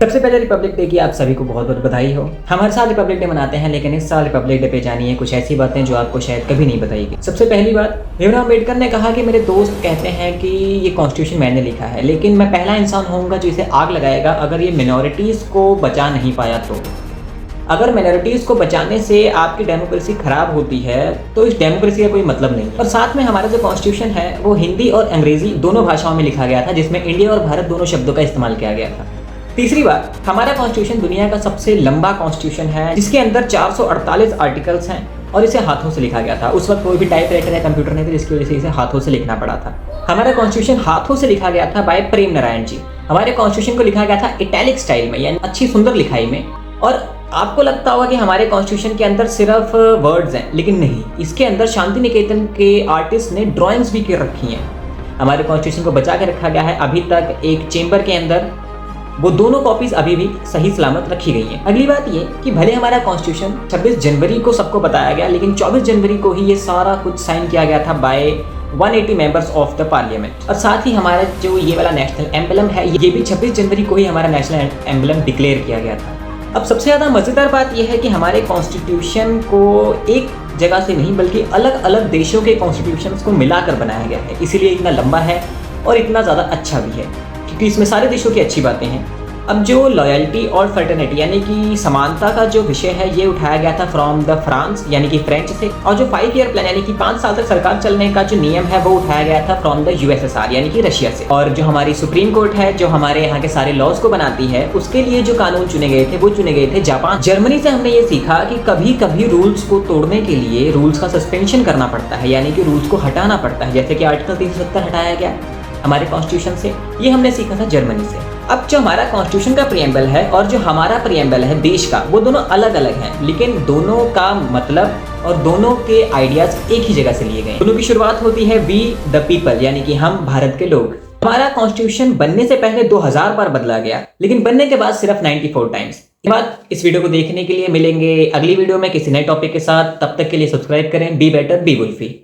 सबसे पहले Republic day की आप सभी को बहुत बहुत बधाई हो। हम हर साल रिपब्लिक डे मनाते हैं, लेकिन इस साल रिपब्लिक डे पे जानिए कुछ ऐसी बातें जो आपको शायद कभी नहीं बताई गई। सबसे पहली बात, भीमराव अम्बेडकर ने कहा कि मेरे दोस्त कहते हैं कि ये कॉन्स्टिट्यूशन मैंने लिखा है, लेकिन मैं पहला इंसान होऊंगा जो इसे आग लगाएगा अगर ये मिनॉरिटीज़ को बचा नहीं पाया तो। अगर माइनॉरिटीज़ को बचाने से आपकी डेमोक्रेसी खराब होती है तो इस डेमोक्रेसी का कोई मतलब नहीं। और साथ में हमारा जो कॉन्स्टिट्यूशन है वो हिंदी और अंग्रेजी दोनों भाषाओं में लिखा गया था, जिसमें इंडिया और भारत दोनों शब्दों का इस्तेमाल किया गया था। तीसरी बात, हमारा कॉन्स्टिट्यूशन दुनिया का सबसे लंबा कॉन्स्टिट्यूशन है, जिसके अंदर 448 आर्टिकल्स हैं और इसे हाथों से लिखा गया था। उस वक्त कोई भी टाइपराइटर या कंप्यूटर नहीं था, जिसकी वजह से इसे हाथों से लिखना पड़ा था। हमारा कॉन्स्टिट्यूशन हाथों से लिखा गया था बाय प्रेम नारायण जी। हमारे कॉन्स्टिट्यूशन को लिखा गया था इटैलिक स्टाइल में, यानी अच्छी सुंदर लिखाई में। और आपको लगता होगा कि हमारे कॉन्स्टिट्यूशन के अंदर सिर्फ वर्ड्स हैं, लेकिन नहीं, इसके अंदर शांति निकेतन के आर्टिस्ट ने ड्राइंग्स भी कर रखी हैं। हमारे कॉन्स्टिट्यूशन को बचा के रखा गया है अभी तक एक चेंबर के अंदर, वो दोनों कॉपीज अभी भी सही सलामत रखी गई हैं। अगली बात ये कि भले हमारा कॉन्स्टिट्यूशन 26 जनवरी को सबको बताया गया, लेकिन 24 जनवरी को ही ये सारा कुछ साइन किया गया था by 180 members of the parliament. और साथ ही हमारा जो ये वाला नेशनल एम्बलम है, ये भी 26 जनवरी को ही हमारा नेशनल एम्बलम डिक्लेयर किया गया था। अब सबसे ज़्यादा मज़ेदार बात यह है कि हमारे कॉन्स्टिट्यूशन को एक जगह से नहीं बल्कि अलग अलग देशों के कॉन्स्टिट्यूशंस को मिलाकर बनाया गया है, इसीलिए इतना लंबा है और इतना ज़्यादा अच्छा भी है, क्योंकि इसमें सारे देशों की अच्छी बातें हैं। अब जो लॉयल्टी और फ्रेटर्निटी यानी कि समानता का जो विषय है, ये उठाया गया था फ्रॉम द फ्रांस यानी कि फ्रेंच से। और जो 5 ईयर प्लान यानी कि 5 साल तक सरकार चलने का जो नियम है, वो उठाया गया था फ्रॉम द यूएसएसआर यानी कि रशिया से। और जो हमारी सुप्रीम कोर्ट है, जो हमारे यहाँ के सारे लॉज को बनाती है, उसके लिए जो कानून चुने गए थे वो चुने गए थे जापान, जर्मनी से। हमने ये सीखा कि कभी कभी रूल्स को तोड़ने के लिए रूल्स का सस्पेंशन करना पड़ता है, यानी कि रूल्स को हटाना पड़ता है, जैसे कि आर्टिकल 370 हटाया गया हमारे कॉन्स्टिट्यूशन से। ये हमने सीखा था जर्मनी से। अब जो हमारा कॉन्स्टिट्यूशन का प्रीएम्बल है और जो हमारा प्रीएम्बल है देश का, वो दोनों अलग अलग हैं, लेकिन दोनों का मतलब और दोनों के आइडियाज एक ही जगह से लिए गए। दोनों की शुरुआत होती है वी द पीपल, यानी कि हम भारत के लोग। हमारा कॉन्स्टिट्यूशन बनने से पहले 2000 बार बदला गया, लेकिन बनने के बाद सिर्फ 94 टाइम्स। इस वीडियो को देखने के लिए मिलेंगे अगली वीडियो में किसी नए टॉपिक के साथ। तब तक के लिए सब्सक्राइब करें। Be better be wolfi.